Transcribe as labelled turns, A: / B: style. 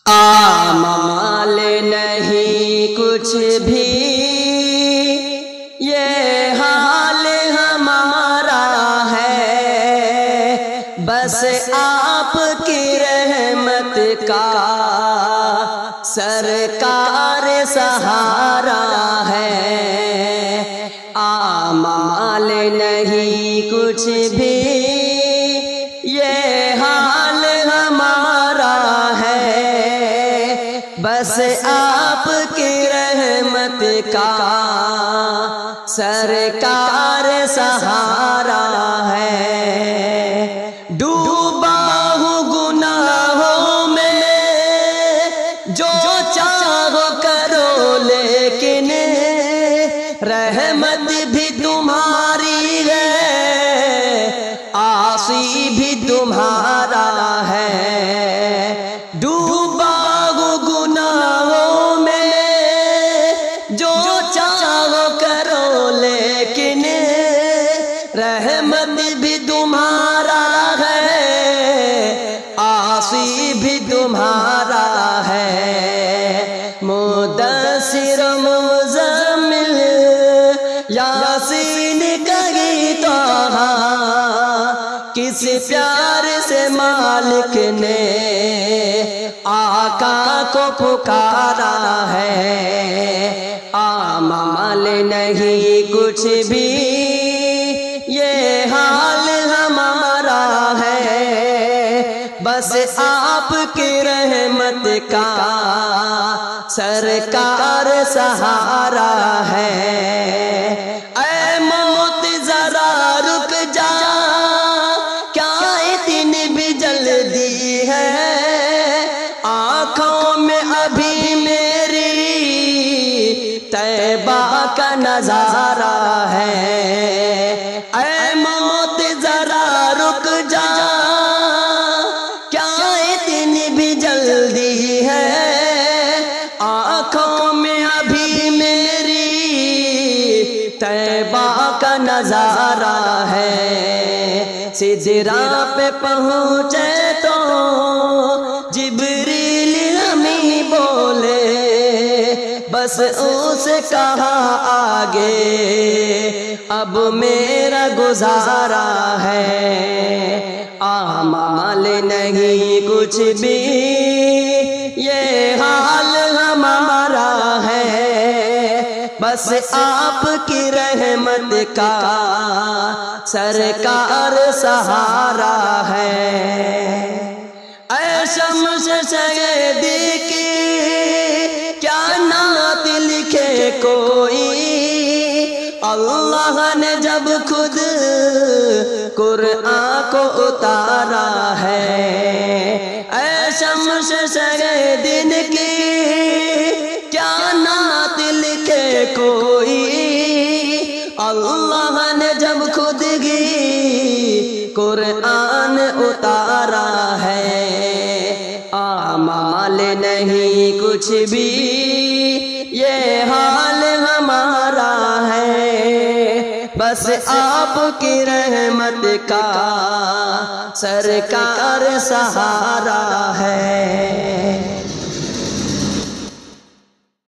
A: آمال نہیں کچھ بھی یہ حال ہمارا ہے، بس آپ کی رحمت کا سرکار سہارا ہے۔ آمال نہیں کچھ بھی یہ حال ہمارا ہے، بس آپ کی رحمت کا سرکار سہارا ہے۔ ڈوبا ہوں گناہوں میں جو چاہو کرو، لیکن رحمت بھی تمہاری ہے، عاصی بھی تمہارا ہے۔ ڈوبا ہوں گناہوں میں جو چاہو کرو، لیکن رحمت بھی تمہارا ہے، عاصی بھی تمہارا ہے۔ مدثر مزمل یاسین کہی طٰہٰ، کس پیار سے مالک نے آقا کو پکارا ہے۔ آمال نہیں کچھ بھی یہ حال ہمارا ہے، بس آپ کی رحمت کا سرکار سہارا ہے۔ اے موت ذرا رک جا، کیا اتنی بھی جلدی ہے، آنکھوں میں ابھی میری طیبہ کا نظارہ ہے۔ اے موت ذرا رک جا، کیا اتنی بھی جلدی ہے، آنکھوں میں ابھی میری طیبہ کا نظارہ ہے۔ سدرا پہ پہنچے تو جبریل امی بولے، بس اسے کہا آگے اب میرا گزارا ہے۔ آمال نہیں کچھ بھی یہ حال ہمارا ہے، بس آپ کی رحمت کا سرکار سہارا ہے۔ اے شمس سیدی کی کیا نعت لکھے کوئی، اللہ نے جب خود قرآن کو اتارا ہے۔ اے شمس سیدی کی کیا نعت لکھے کوئی، اللہ نے جب خود ہی قرآن اتارا ہے۔ آمال نہیں کچھ بھی یہ حال ہمارا ہے، بس آپ کی رحمت کا سرکار سہارا ہے۔